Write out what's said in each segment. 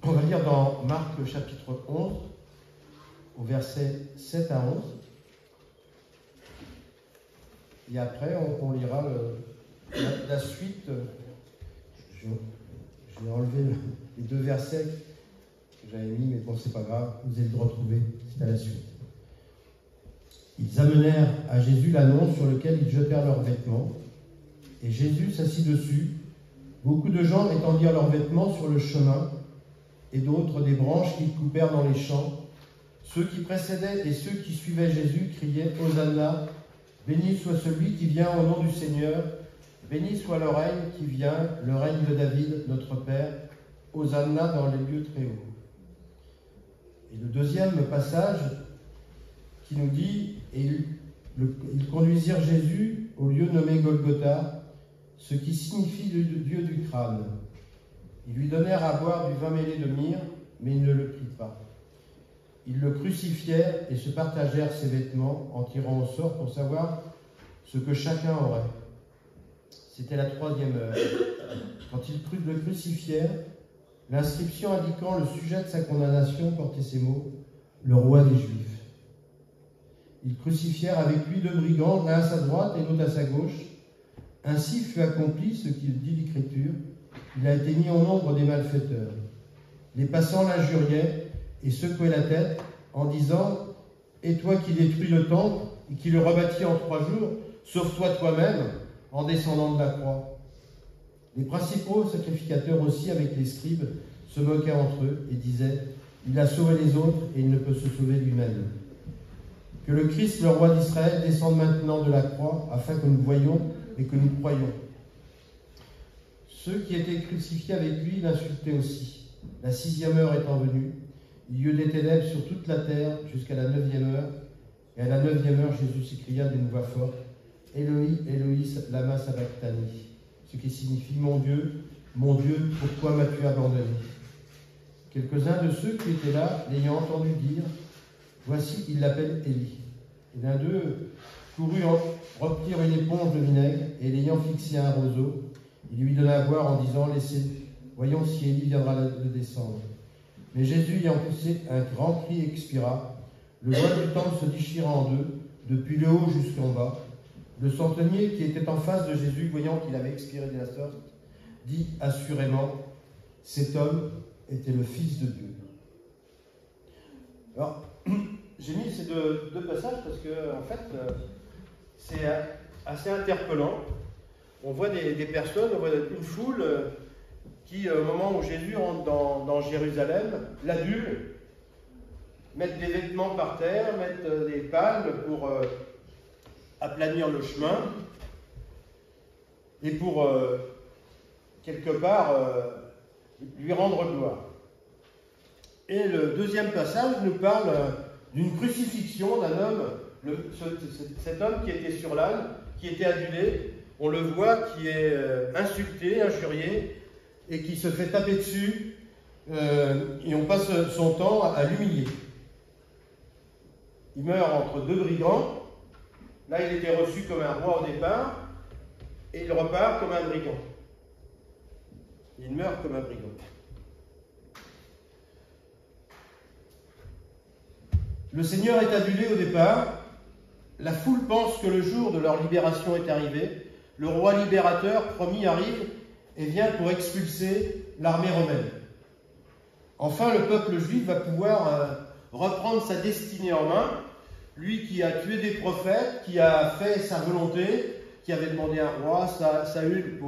On va lire dans Marc chapitre 11, au verset 7 à 11. Et après, on lira la suite. Je vais enlever les deux versets que j'avais mis, mais bon, c'est pas grave, vous allez le retrouver, c'est à la suite. Ils amenèrent à Jésus l'annonce sur lequel ils jetèrent leurs vêtements, et Jésus s'assit dessus. Beaucoup de gens étendirent leurs vêtements sur le chemin, et d'autres des branches qu'ils coupèrent dans les champs. Ceux qui précédaient et ceux qui suivaient Jésus criaient « Hosanna ! Béni soit celui qui vient au nom du Seigneur, béni soit le règne qui vient, le règne de David, notre Père, Hosanna dans les lieux très hauts. » Et le deuxième passage qui nous dit « Et ils conduisirent Jésus au lieu nommé Golgotha, ce qui signifie le Dieu du crâne. Ils lui donnèrent à boire du vin mêlé de myrrhe, mais il ne le prit pas. Ils le crucifièrent et se partagèrent ses vêtements en tirant au sort pour savoir ce que chacun aurait. C'était la 3e heure. Quand ils le crucifièrent, l'inscription indiquant le sujet de sa condamnation portait ces mots « Le roi des Juifs ». Ils crucifièrent avec lui 2 brigands, l'un à sa droite et l'autre à sa gauche. Ainsi fut accompli ce qu'il dit l'Écriture. Il a été mis au nombre des malfaiteurs. Les passants l'injuriaient et secouaient la tête en disant « Et toi qui détruis le temple et qui le rebâtis en 3 jours, sauve-toi toi-même en descendant de la croix. » Les principaux sacrificateurs aussi, avec les scribes, se moquaient entre eux et disaient « Il a sauvé les autres et il ne peut se sauver lui-même. » Que le Christ, le roi d'Israël, descende maintenant de la croix afin que nous voyions et que nous croyions. Ceux qui étaient crucifiés avec lui l'insultaient aussi. La 6e heure étant venue, il y eut des ténèbres sur toute la terre jusqu'à la 9e heure. Et à la 9e heure, Jésus s'écria d'une voix forte « Éloi, Éloi, lama sabachthani » ce qui signifie « Mon Dieu, pourquoi m'as-tu abandonné ?» Quelques-uns de ceux qui étaient là, l'ayant entendu dire « Voici, il l'appelle Élie. » Et l'un d'eux courut remplir une éponge de vinaigre et l'ayant fixé à un roseau, il lui donna à boire en disant « Laissez, voyons si Élie viendra le descendre. » Mais Jésus, ayant poussé un grand cri, expira. Le voile du temple se déchira en deux, depuis le haut jusqu'en bas. Le centenier qui était en face de Jésus, voyant qu'il avait expiré de la sorte, dit assurément « Cet homme était le Fils de Dieu. » Alors, j'ai mis ces deux passages parce que, en fait, c'est assez interpellant. On voit des personnes, on voit une foule qui, au moment où Jésus rentre dans Jérusalem, l'adule, mettent des vêtements par terre, mettent des palmes pour aplanir le chemin et pour, quelque part, lui rendre gloire. Et le deuxième passage nous parle d'une crucifixion d'un homme, cet homme qui était sur l'âne, qui était adulé, on le voit, qui est insulté, injurié, et qui se fait taper dessus, et on passe son temps à l'humilier. Il meurt entre 2 brigands. Là, il était reçu comme un roi au départ, et il repart comme un brigand. Il meurt comme un brigand. Le Seigneur est adulé au départ. La foule pense que le jour de leur libération est arrivé. Le roi libérateur promis arrive et vient pour expulser l'armée romaine. Enfin, le peuple juif va pouvoir reprendre sa destinée en main. Lui qui a tué des prophètes, qui a fait sa volonté, qui avait demandé un roi, Saül,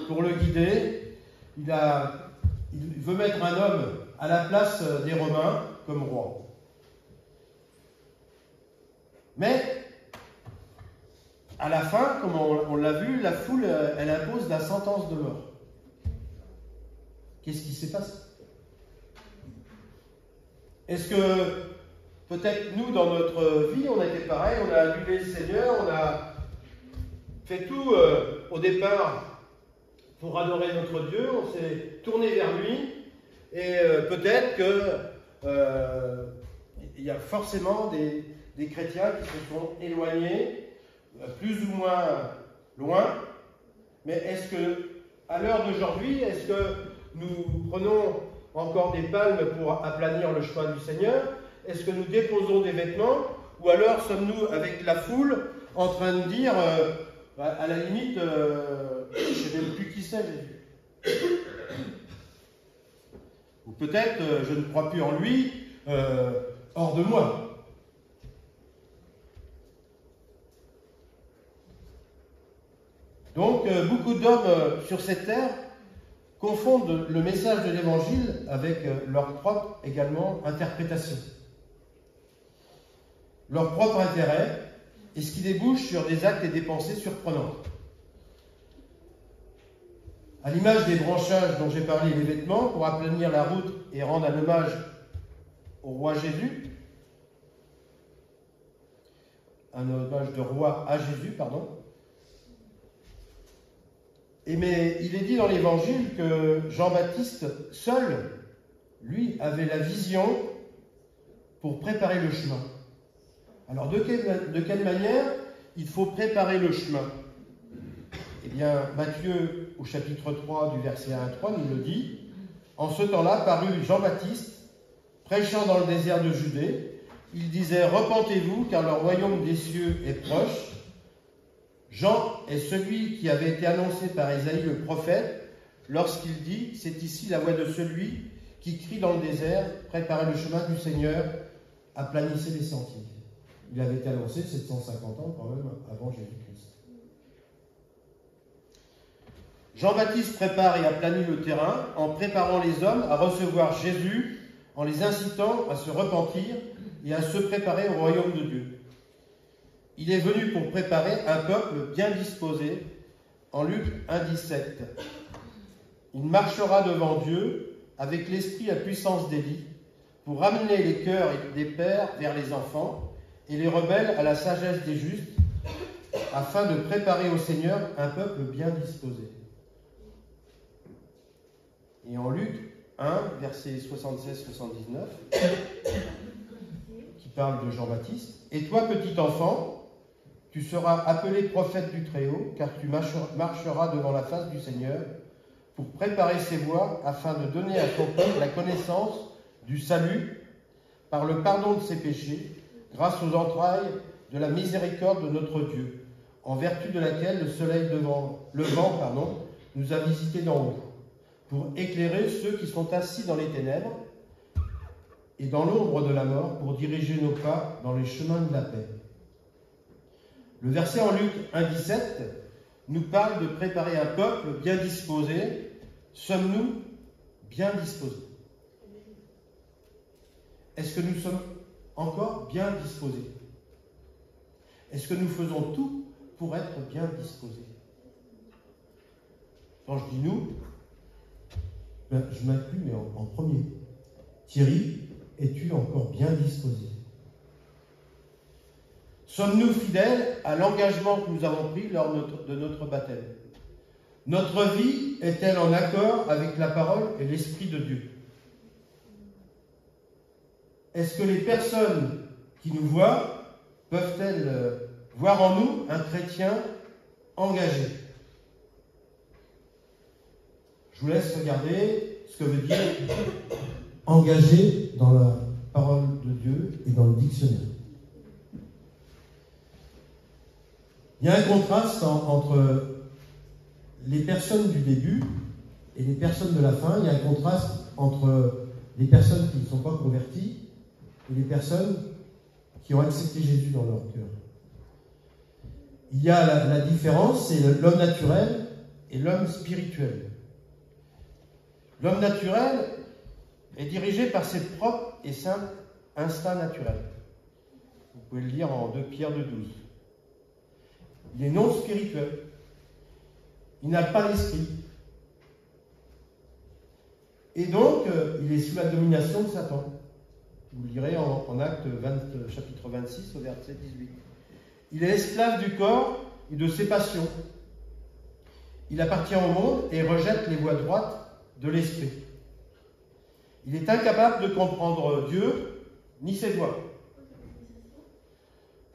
pour le guider. Il veut mettre un homme à la place des Romains comme roi. Mais, à la fin, comme on l'a vu, la foule, elle impose la sentence de mort. Qu'est-ce qui s'est passé? Est-ce que, peut-être nous, dans notre vie, on a été pareil, on a adulé le Seigneur, on a fait tout au départ pour adorer notre Dieu, on s'est tourné vers lui, et peut-être qu'il y a forcément des chrétiens qui se sont éloignés, plus ou moins loin, mais est-ce que, à l'heure d'aujourd'hui, est-ce que nous prenons encore des palmes pour aplanir le chemin du Seigneur? Est-ce que nous déposons des vêtements? Ou alors sommes-nous avec la foule en train de dire, à la limite, je ne sais même plus qui c'est Jésus. Ou peut-être, je ne crois plus en lui, hors de moi. Donc, beaucoup d'hommes sur cette terre confondent le message de l'Évangile avec leur propre, également, interprétation. Leur propre intérêt, et ce qui débouche sur des actes et des pensées surprenantes. À l'image des branchages dont j'ai parlé, les vêtements, pour aplanir la route et rendre un hommage au roi Jésus, un hommage de roi à Jésus, pardon. Mais il est dit dans l'Évangile que Jean-Baptiste, seul, lui, avait la vision pour préparer le chemin. Alors, de quelle manière il faut préparer le chemin? Eh bien, Matthieu, au chapitre 3, du verset 1 à 3, nous le dit. En ce temps-là, parut Jean-Baptiste, prêchant dans le désert de Judée. Il disait, « Repentez-vous, car le royaume des cieux est proche. » Jean est celui qui avait été annoncé par Ésaïe le prophète lorsqu'il dit, « C'est ici la voix de celui qui crie dans le désert, préparez le chemin du Seigneur, aplanissez les sentiers. » Il avait été annoncé 750 ans quand même avant Jésus-Christ. Jean-Baptiste prépare et aplanit le terrain en préparant les hommes à recevoir Jésus, en les incitant à se repentir et à se préparer au royaume de Dieu. Il est venu pour préparer un peuple bien disposé, en Luc 1,17. Il marchera devant Dieu avec l'esprit à puissance d'Élie, pour ramener les cœurs des pères vers les enfants et les rebelles à la sagesse des justes, afin de préparer au Seigneur un peuple bien disposé. Et en Luc 1, versets 76-79, qui parle de Jean-Baptiste, « Et toi, petit enfant, tu seras appelé prophète du Très-Haut, car tu marcheras devant la face du Seigneur pour préparer ses voies afin de donner à ton peuple la connaissance du salut par le pardon de ses péchés, grâce aux entrailles de la miséricorde de notre Dieu, en vertu de laquelle le soleil levant nous a visités d'en haut, pour éclairer ceux qui sont assis dans les ténèbres et dans l'ombre de la mort, pour diriger nos pas dans les chemins de la paix. » Le verset en Luc 1,17 nous parle de préparer un peuple bien disposé. Sommes-nous bien disposés? Est-ce que nous sommes encore bien disposés? Est-ce que nous faisons tout pour être bien disposés? Quand je dis nous, je m'inclus, mais en premier. Thierry, es-tu encore bien disposé? Sommes-nous fidèles à l'engagement que nous avons pris lors de notre baptême? Notre vie est-elle en accord avec la parole et l'Esprit de Dieu? Est-ce que les personnes qui nous voient peuvent-elles voir en nous un chrétien engagé? Je vous laisse regarder ce que veut dire engagé dans la parole de Dieu et dans le dictionnaire. Il y a un contraste entre les personnes du début et les personnes de la fin. Il y a un contraste entre les personnes qui ne sont pas converties et les personnes qui ont accepté Jésus dans leur cœur. Il y a la différence, c'est l'homme naturel et l'homme spirituel. L'homme naturel est dirigé par ses propres et simples instincts naturels. Vous pouvez le lire en 2 Pierre 2,12. Il est non spirituel. Il n'a pas l'esprit. Et donc, il est sous la domination de Satan. Vous le lirez en Actes chapitre 26, au verset 18. Il est esclave du corps et de ses passions. Il appartient au monde et rejette les voies droites de l'esprit. Il est incapable de comprendre Dieu ni ses voies.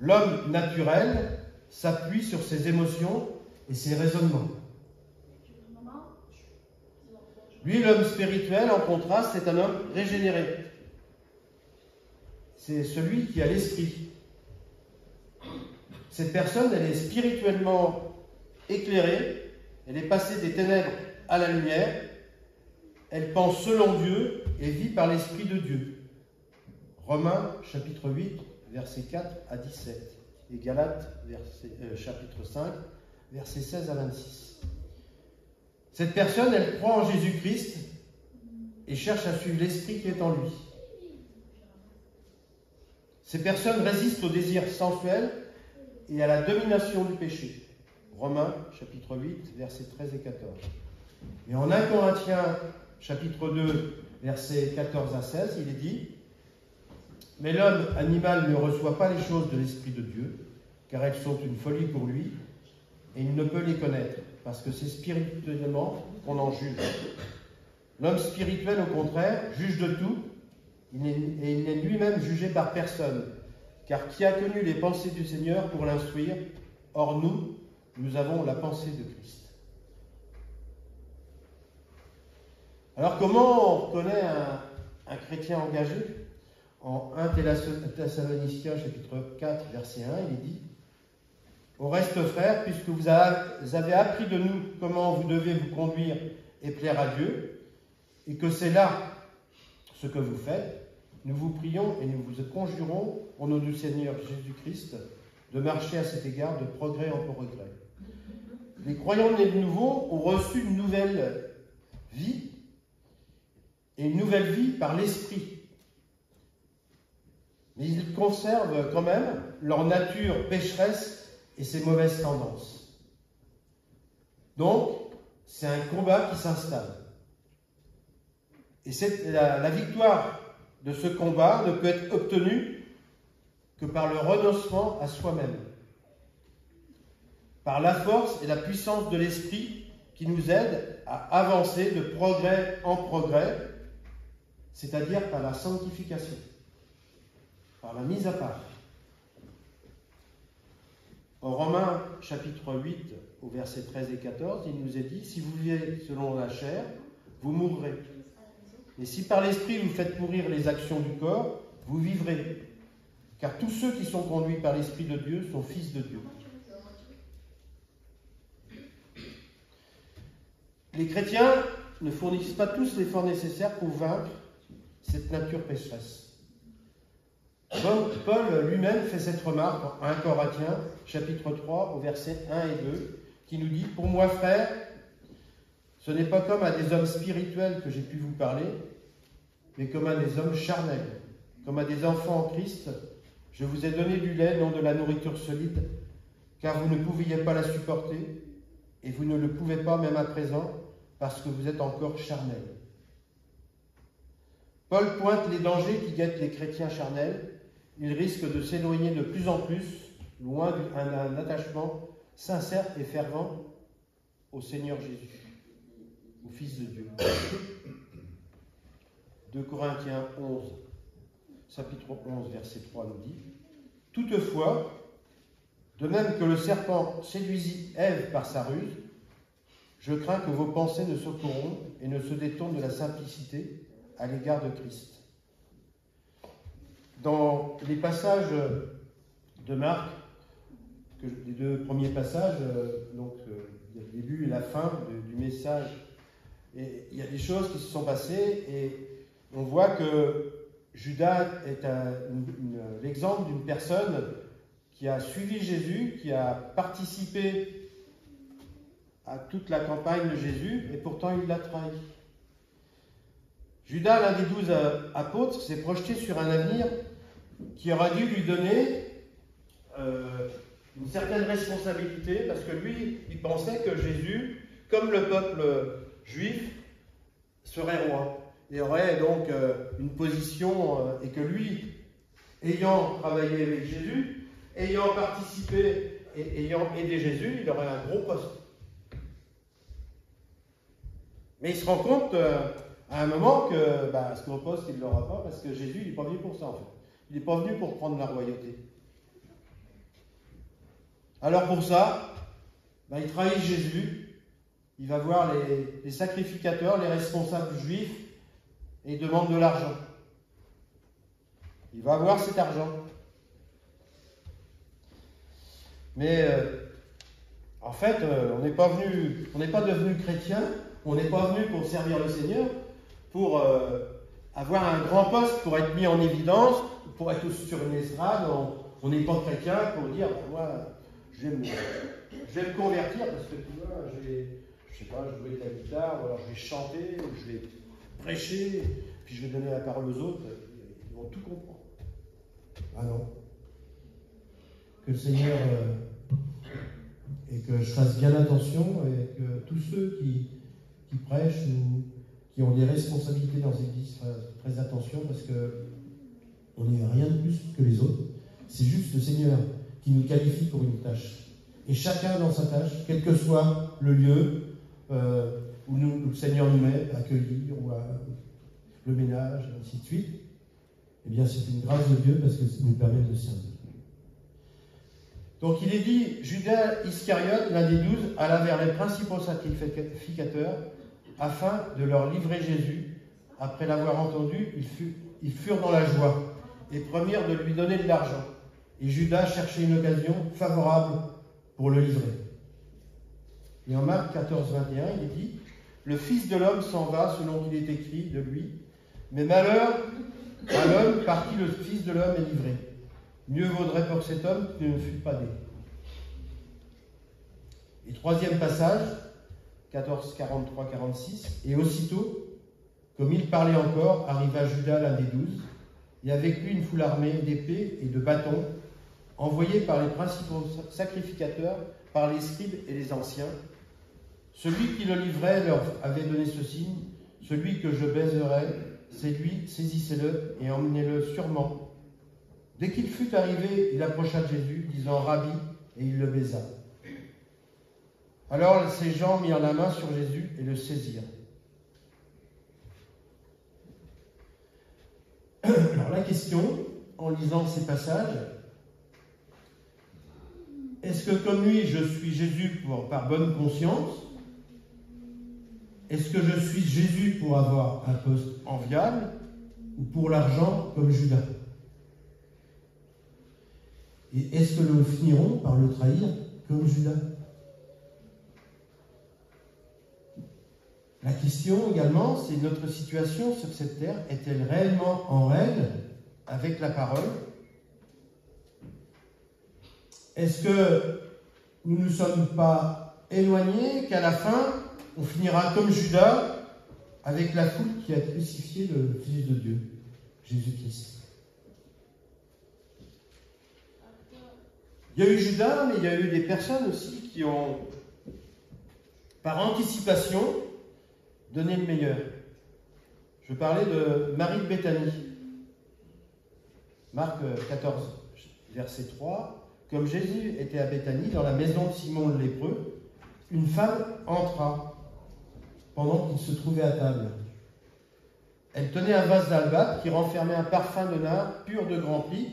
L'homme naturel s'appuie sur ses émotions et ses raisonnements. Lui, l'homme spirituel, en contraste, c'est un homme régénéré. C'est celui qui a l'esprit. Cette personne, elle est spirituellement éclairée, elle est passée des ténèbres à la lumière, elle pense selon Dieu et vit par l'Esprit de Dieu. Romains, chapitre 8, versets 4 à 17. Et Galates, chapitre 5, versets 16 à 26. Cette personne, elle croit en Jésus-Christ et cherche à suivre l'Esprit qui est en lui. Ces personnes résistent au désir sensuel et à la domination du péché. Romains, chapitre 8, versets 13 et 14. Et en 1 Corinthiens, chapitre 2, versets 14 à 16, il est dit « Mais l'homme animal ne reçoit pas les choses de l'Esprit de Dieu, car elles sont une folie pour lui, et il ne peut les connaître, parce que c'est spirituellement qu'on en juge. L'homme spirituel, au contraire, juge de tout, et il n'est lui-même jugé par personne, car qui a connu les pensées du Seigneur pour l'instruire? Or nous avons la pensée de Christ. » Alors comment on reconnaît un chrétien engagé? En 1 Thessaloniciens chapitre 4 verset 1, il est dit « Au reste, frères, puisque vous avez appris de nous comment vous devez vous conduire et plaire à Dieu, et que c'est là ce que vous faites, nous vous prions et nous vous conjurons au nom du Seigneur Jésus-Christ de marcher à cet égard de progrès en progrès. Les croyants nés de nouveau ont reçu une nouvelle vie, et une nouvelle vie par l'Esprit. Mais ils conservent quand même leur nature pécheresse et ses mauvaises tendances. Donc, c'est un combat qui s'installe. Et la victoire de ce combat ne peut être obtenue que par le renoncement à soi-même, par la force et la puissance de l'Esprit qui nous aide à avancer de progrès en progrès, c'est-à-dire par la sanctification, par la mise à part. En Romains chapitre 8, au verset 13 et 14, il nous est dit « Si vous vivez selon la chair, vous mourrez. Et si par l'Esprit vous faites mourir les actions du corps, vous vivrez. Car tous ceux qui sont conduits par l'Esprit de Dieu sont fils de Dieu. » Les chrétiens ne fournissent pas tous l'effort nécessaire pour vaincre cette nature pécheresse. Paul lui-même fait cette remarque en 1 Corinthiens, chapitre 3, au verset 1 et 2, qui nous dit « Pour moi, frères, ce n'est pas comme à des hommes spirituels que j'ai pu vous parler, mais comme à des hommes charnels, comme à des enfants en Christ. Je vous ai donné du lait, non de la nourriture solide, car vous ne pouviez pas la supporter, et vous ne le pouvez pas même à présent, parce que vous êtes encore charnels. » Paul pointe les dangers qui guettent les chrétiens charnels. Ils risquent de s'éloigner de plus en plus, loin d'un attachement sincère et fervent au Seigneur Jésus, au Fils de Dieu. 2 Corinthiens 11, chapitre 11, verset 3 nous dit « Toutefois, de même que le serpent séduisit Ève par sa ruse, je crains que vos pensées ne se corrompent et ne se détournent de la simplicité à l'égard de Christ. » Dans les passages de Marc, les deux premiers passages, le début et la fin du message, et il y a des choses qui se sont passées et on voit que Judas est l'exemple d'une personne qui a suivi Jésus, qui a participé à toute la campagne de Jésus, et pourtant il l'a trahi. Judas, l'un des 12 apôtres, s'est projeté sur un avenir qui aura dû lui donner une certaine responsabilité, parce que lui, il pensait que Jésus, comme le peuple juif, serait roi, et aurait donc une position, et que lui, ayant travaillé avec Jésus, ayant participé et ayant aidé Jésus, il aurait un gros poste. Mais il se rend compte à un moment que ce gros poste, il ne l'aura pas, parce que Jésus, il n'est pas venu pour ça, en fait. Il n'est pas venu pour prendre la royauté. Alors pour ça, il trahit Jésus, il va voir les sacrificateurs, les responsables juifs, et il demande de l'argent. Il va avoir cet argent. Mais en fait, on n'est pas devenu chrétien, on n'est pas venu pour servir le Seigneur, pour avoir un grand poste, pour être mis en évidence, pour être sur une estrade. On n'est pas chrétien pour dire, moi, je vais me convertir parce que tu vois, je sais pas, jouer de la guitare, ou alors je vais chanter, ou je vais prêcher, puis je vais donner la parole aux autres, ils vont tout comprendre. Ah non. Que le Seigneur, et que je fasse bien attention, et que tous ceux qui prêchent ou qui ont des responsabilités dans l'Église fassent très attention, parce qu'on n'est rien de plus que les autres. C'est juste le Seigneur qui nous qualifie pour une tâche. Et chacun dans sa tâche, quel que soit le lieu où le Seigneur nous met, accueillir, ou le ménage, et ainsi de suite, eh bien c'est une grâce de Dieu parce que ça nous permet de servir. Donc il est dit, Judas Iscariote, l'un des 12, alla vers les principaux sacrificateurs afin de leur livrer Jésus. Après l'avoir entendu, ils furent dans la joie et promirent de lui donner de l'argent. Et Judas cherchait une occasion favorable pour le livrer. Et en Marc 14, 21, il est dit, le Fils de l'homme s'en va selon qu'il est écrit de lui, mais malheur à l'homme par qui le Fils de l'homme est livré. Mieux vaudrait pour cet homme qu'il ne fût pas né. Et troisième passage, 14, 43, 46, et aussitôt, comme il parlait encore, arriva Judas, l'un des 12, et avec lui une foule armée d'épées et de bâtons, envoyés par les principaux sacrificateurs, par les scribes et les anciens. Celui qui le livrait leur avait donné ce signe, celui que je baiserai, c'est lui, saisissez-le et emmenez-le sûrement. Dès qu'il fut arrivé, il approcha de Jésus, disant « Rabbi », et il le baisa. Alors ces gens mirent la main sur Jésus et le saisirent. Alors la question, en lisant ces passages, est-ce que comme lui, je suis Jésus par bonne conscience? Est-ce que je suis Jésus pour avoir un poste enviable ou pour l'argent comme Judas? Et est-ce que nous finirons par le trahir comme Judas? La question également, c'est notre situation sur cette terre est-elle réellement en règle avec la parole? Est-ce que nous ne sommes pas éloignés qu'à la fin, on finira comme Judas avec la foule qui a crucifié le Fils de Dieu, Jésus-Christ? Il y a eu Judas, mais il y a eu des personnes aussi qui ont, par anticipation, donné le meilleur. Je parlais de Marie de Béthanie. Marc 14, verset 3. Comme Jésus était à Béthanie, dans la maison de Simon le lépreux, une femme entra pendant qu'il se trouvait à table. Elle tenait un vase d'albâtre qui renfermait un parfum de nard pur de grand prix,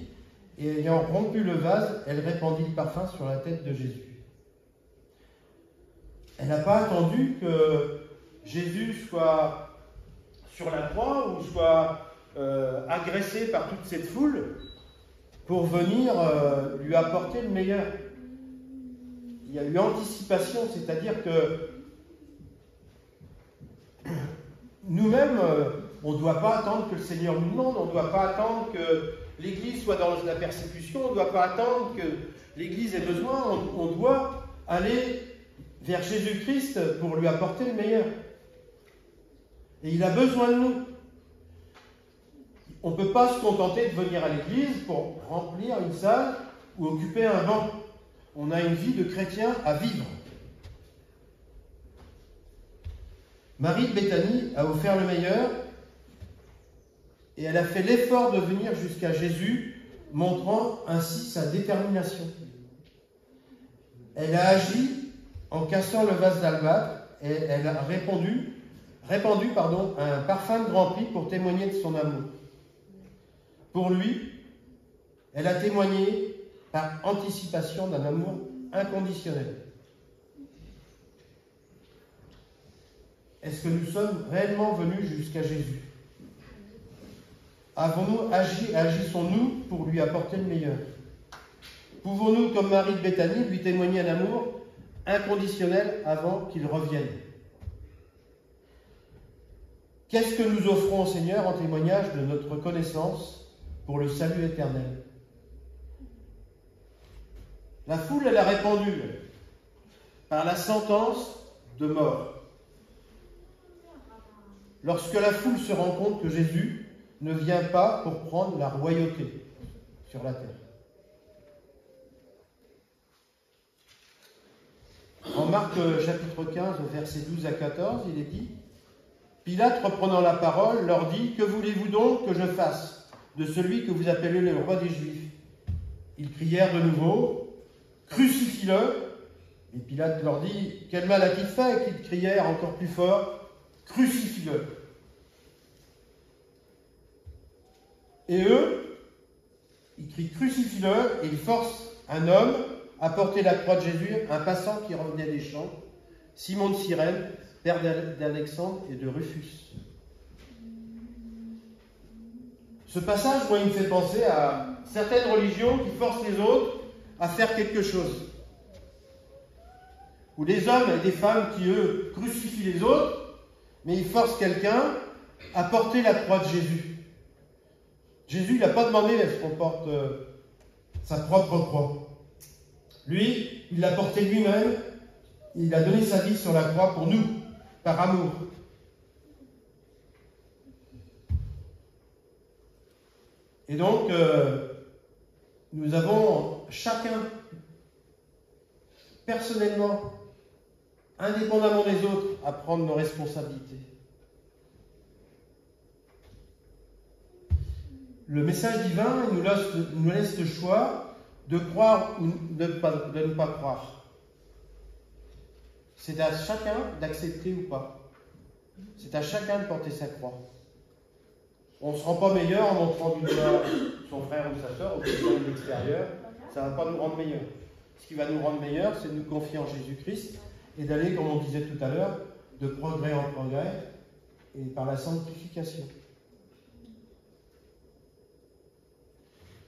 et ayant rompu le vase, elle répandit le parfum sur la tête de Jésus. Elle n'a pas attendu que Jésus soit sur la croix ou soit agressé par toute cette foule pour venir lui apporter le meilleur. Il y a eu anticipation, c'est-à-dire que nous-mêmes, on ne doit pas attendre que le Seigneur nous demande, on ne doit pas attendre que l'Église soit dans la persécution, on ne doit pas attendre que l'Église ait besoin, on doit aller vers Jésus-Christ pour lui apporter le meilleur. Et il a besoin de nous. On ne peut pas se contenter de venir à l'église pour remplir une salle ou occuper un banc. On a une vie de chrétien à vivre. Marie de Béthanie a offert le meilleur et elle a fait l'effort de venir jusqu'à Jésus, montrant ainsi sa détermination. Elle a agi en cassant le vase d'albâtre et elle a répandu un parfum de grand prix pour témoigner de son amour. Pour lui, elle a témoigné par anticipation d'un amour inconditionnel. Est-ce que nous sommes réellement venus jusqu'à Jésus? Avons-nous agi, agissons-nous pour lui apporter le meilleur? Pouvons-nous, comme Marie de Béthanie, lui témoigner un amour inconditionnel avant qu'il revienne? Qu'est-ce que nous offrons au Seigneur en témoignage de notre connaissance pour le salut éternel? La foule, elle a répondu par la sentence de mort. Lorsque la foule se rend compte que Jésus ne vient pas pour prendre la royauté sur la terre. En Marc chapitre 15, au verset 12 à 14, il est dit: Pilate, reprenant la parole, leur dit: Que voulez-vous donc que je fasse de celui que vous appelez le roi des Juifs? Ils crièrent de nouveau: Crucifie-le! Et Pilate leur dit: Quel mal a-t-il fait? Qu'ils crièrent encore plus fort: Crucifie-le! Et eux, ils crient: Crucifie-le! Et ils forcent un homme à porter la croix de Jésus, un passant qui revenait des champs, Simon de Cyrène, père d'Alexandre et de Rufus. Ce passage, moi, il me fait penser à certaines religions qui forcent les autres à faire quelque chose. Ou des hommes et des femmes qui, eux, crucifient les autres, mais ils forcent quelqu'un à porter la croix de Jésus. Jésus, il n'a pas demandé à ce qu'on porte sa propre croix. Lui, il l'a porté lui-même, il a donné sa vie sur la croix pour nous, par amour. Et donc, nous avons chacun, personnellement, indépendamment des autres, à prendre nos responsabilités. Le message divin nous laisse le choix de croire ou de ne pas croire. C'est à chacun d'accepter ou pas. C'est à chacun de porter sa croix. On ne se rend pas meilleur en montrant du doigt son frère ou sa soeur, ou quelqu'un de l'extérieur. Ça ne va pas nous rendre meilleurs. Ce qui va nous rendre meilleurs, c'est de nous confier en Jésus-Christ et d'aller, comme on disait tout à l'heure, de progrès en progrès et par la sanctification.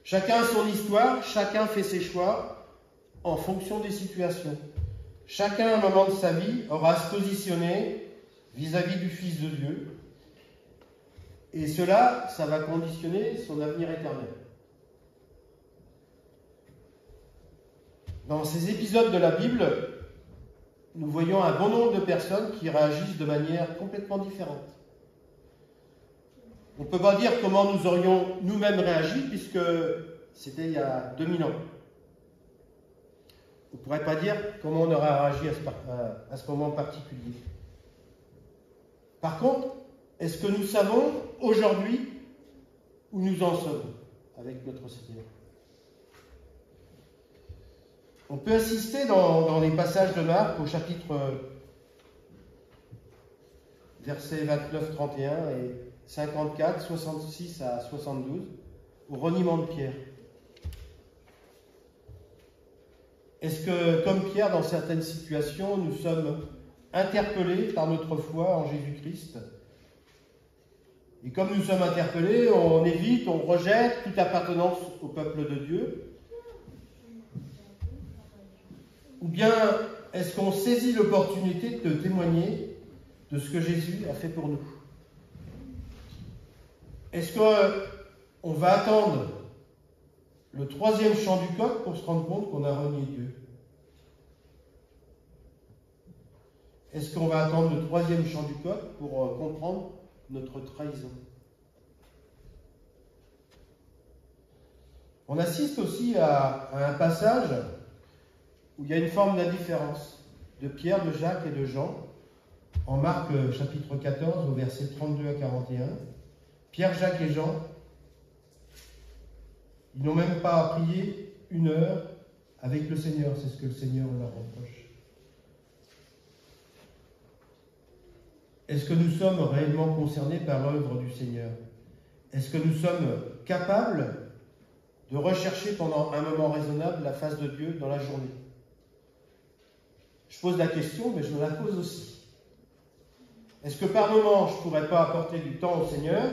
Chacun a son histoire, chacun fait ses choix en fonction des situations. Chacun, à un moment de sa vie, aura à se positionner vis-à-vis du Fils de Dieu. Et cela, ça va conditionner son avenir éternel. Dans ces épisodes de la Bible, nous voyons un bon nombre de personnes qui réagissent de manière complètement différente. On ne peut pas dire comment nous aurions nous-mêmes réagi, puisque c'était il y a 2000 ans. On ne pourrait pas dire comment on aurait réagi à ce moment particulier. Par contre, est-ce que nous savons aujourd'hui où nous en sommes avec notre Seigneur? On peut assister dans les passages de Marc au chapitre versets 29-31 et 54, 66 à 72, au reniement de Pierre. Est-ce que, comme Pierre, dans certaines situations, nous sommes interpellés par notre foi en Jésus-Christ? Et comme nous sommes interpellés, on évite, on rejette toute appartenance au peuple de Dieu? Ou bien est-ce qu'on saisit l'opportunité de témoigner de ce que Jésus a fait pour nous? Est-ce qu'on va attendre le troisième chant du coq pour se rendre compte qu'on a renié Dieu? Est-ce qu'on va attendre le troisième chant du coq pour comprendre notre trahison? On assiste aussi à un passage où il y a une forme d'indifférence de Pierre, de Jacques et de Jean, en Marc chapitre 14, au verset 32 à 41. Pierre, Jacques et Jean, ils n'ont même pas prié une heure avec le Seigneur, c'est ce que le Seigneur leur reproche. Est-ce que nous sommes réellement concernés par l'œuvre du Seigneur? Est-ce que nous sommes capables de rechercher pendant un moment raisonnable la face de Dieu dans la journée? Je pose la question, mais je me la pose aussi. Est-ce que par moment, je ne pourrais pas apporter du temps au Seigneur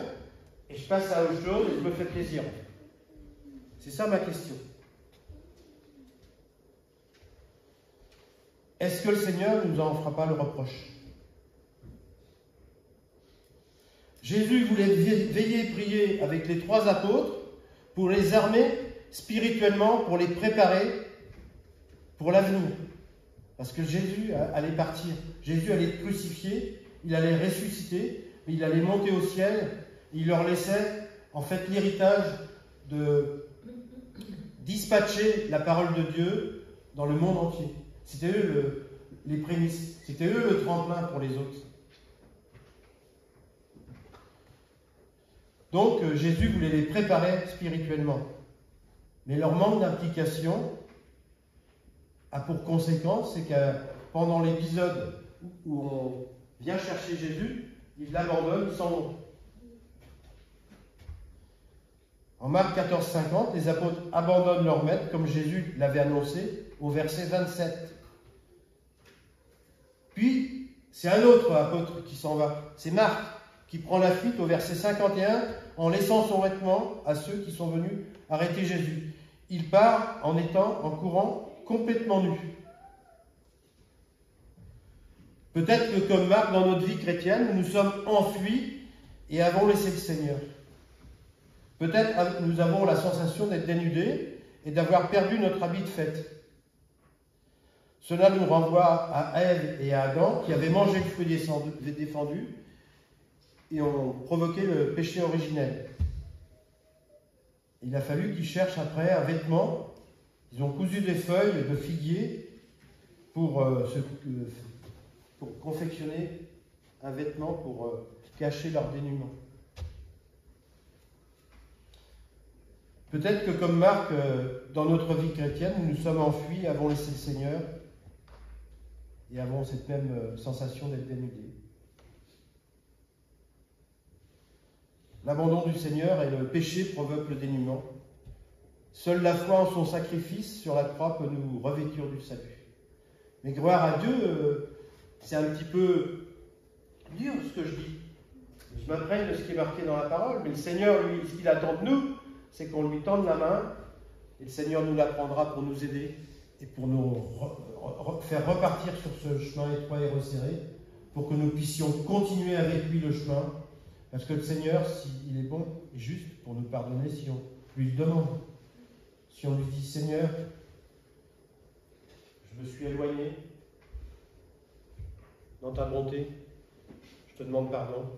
et je passe à autre chose et je me fais plaisir? C'est ça ma question. Est-ce que le Seigneur ne nous en fera pas le reproche? Jésus voulait veiller et prier avec les 3 apôtres pour les armer spirituellement, pour les préparer pour l'avenir. Parce que Jésus allait partir, Jésus allait être crucifié, il allait ressusciter, il allait monter au ciel, il leur laissait en fait l'héritage de dispatcher la parole de Dieu dans le monde entier. C'était eux les prémices, c'était eux le tremplin pour les autres. Donc Jésus voulait les préparer spirituellement. Mais leur manque d'implication a pour conséquence, c'est que pendant l'épisode où on vient chercher Jésus, ils l'abandonnent, ils s'en vont. En Marc 14,50, les apôtres abandonnent leur maître comme Jésus l'avait annoncé au verset 27. Puis, c'est un autre apôtre qui s'en va. C'est Marc qui prend la fuite au verset 51 en laissant son vêtement à ceux qui sont venus arrêter Jésus. Il part en courant complètement nu. Peut-être que comme Marc, dans notre vie chrétienne, nous nous sommes enfuis et avons laissé le Seigneur. Peut-être nous avons la sensation d'être dénudés et d'avoir perdu notre habit de fête. Cela nous renvoie à Ève et à Adam qui avaient mangé le fruit défendu et ont provoqué le péché originel. Il a fallu qu'ils cherchent après un vêtement. Ils ont cousu des feuilles de figuier pour confectionner un vêtement pour cacher leur dénuement. Peut-être que comme Marc, dans notre vie chrétienne, nous nous sommes enfuis, avons laissé le Seigneur et avons cette même sensation d'être dénudés. L'abandon du Seigneur et le péché provoquent le dénuement. Seule la foi en son sacrifice sur la croix peut nous revêtir du salut. Mais gloire à Dieu, c'est un petit peu dur ce que je dis. Je m'imprègne de ce qui est marqué dans la parole, mais le Seigneur, lui, ce qu'il attend de nous, c'est qu'on lui tende la main, et le Seigneur nous la prendra pour nous aider et pour nous faire repartir sur ce chemin étroit et resserré, pour que nous puissions continuer avec lui le chemin, parce que le Seigneur, s'il est bon et juste pour nous pardonner, si on lui le demande, si on lui dit « Seigneur, je me suis éloigné dans ta bonté, je te demande pardon,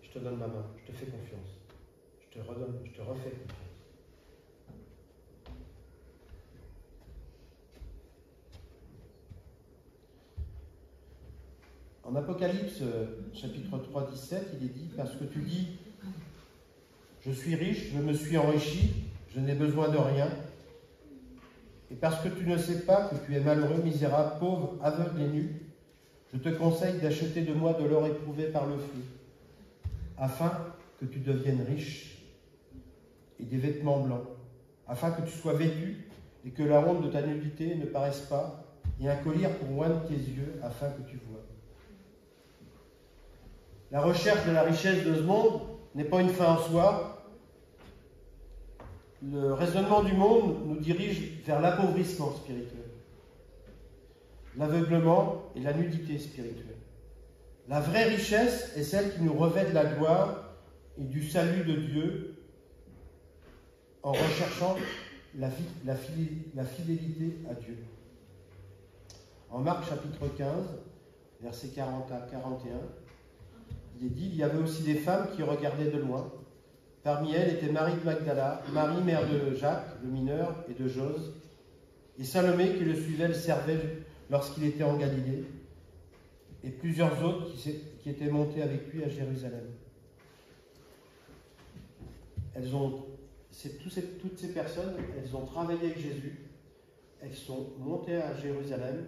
je te donne ma main, je te fais confiance. Je te refais confiance. » En Apocalypse, chapitre 3, 17, il est dit « Parce que tu dis, je suis riche, je me suis enrichi, je n'ai besoin de rien. Et parce que tu ne sais pas que tu es malheureux, misérable, pauvre, aveugle et nu, je te conseille d'acheter de moi de l'or éprouvé par le feu, afin que tu deviennes riche, et des vêtements blancs, afin que tu sois vêtu et que la honte de ta nudité ne paraisse pas, et un collier pour oindre tes yeux, afin que tu vois. » La recherche de la richesse de ce monde n'est pas une fin en soi. Le raisonnement du monde nous dirige vers l'appauvrissement spirituel, l'aveuglement et la nudité spirituelle. La vraie richesse est celle qui nous revêt de la gloire et du salut de Dieu en recherchant la fidélité à Dieu. En Marc chapitre 15, versets 40 à 41, il est dit « Il y avait aussi des femmes qui regardaient de loin. Parmi elles étaient Marie de Magdala, Marie, mère de Jacques, le mineur, et de Jose, et Salomé qui le suivait, le servait lorsqu'il était en Galilée, et plusieurs autres qui étaient montés avec lui à Jérusalem. » Toutes ces personnes, elles ont travaillé avec Jésus, elles sont montées à Jérusalem,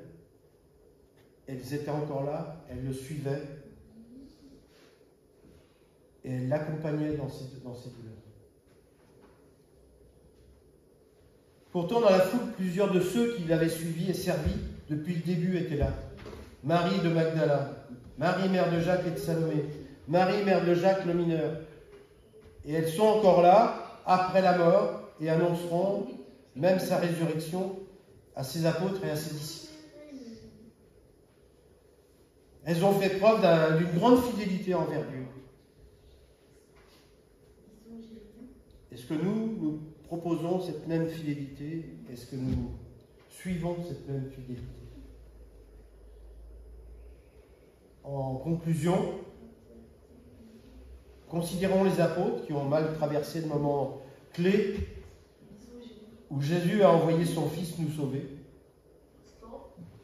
elles étaient encore là, elles le suivaient, et elles l'accompagnaient dans ses douleurs. Pourtant, dans la foule, plusieurs de ceux qui l'avaient suivi et servi depuis le début étaient là. Marie de Magdala, Marie mère de Jacques et de Salomé, Marie mère de Jacques le mineur. Et elles sont encore là, après la mort, et annonceront même sa résurrection à ses apôtres et à ses disciples. Elles ont fait preuve d'une grande fidélité envers Dieu. Est-ce que nous proposons cette même fidélité? Est-ce que nous suivons cette même fidélité? En conclusion, considérons les apôtres qui ont mal traversé le moment clé où Jésus a envoyé son Fils nous sauver.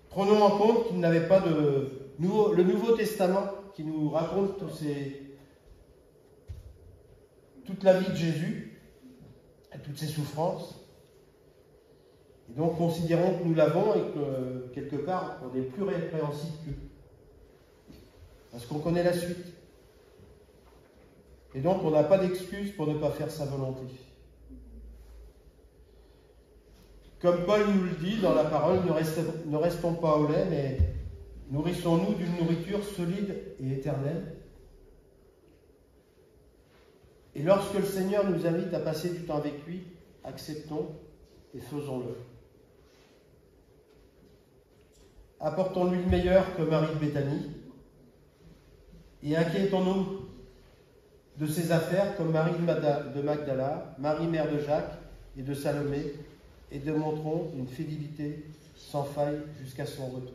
Prenons en compte qu'il n'avait pas le Nouveau Testament qui nous raconte toute la vie de Jésus et toutes ses souffrances. Et donc considérons que nous l'avons et que quelque part on est plus répréhensible qu'eux. Parce qu'on connaît la suite. Et donc on n'a pas d'excuse pour ne pas faire sa volonté. Comme Paul nous le dit dans la parole, ne restons pas au lait, mais nourrissons-nous d'une nourriture solide et éternelle. Et lorsque le Seigneur nous invite à passer du temps avec lui, acceptons et faisons-le. Apportons-lui le meilleur que Marie de Béthanie et inquiétons-nous de ses affaires comme Marie de Magdala, Marie mère de Jacques et de Salomé, et démontrons une fidélité sans faille jusqu'à son retour.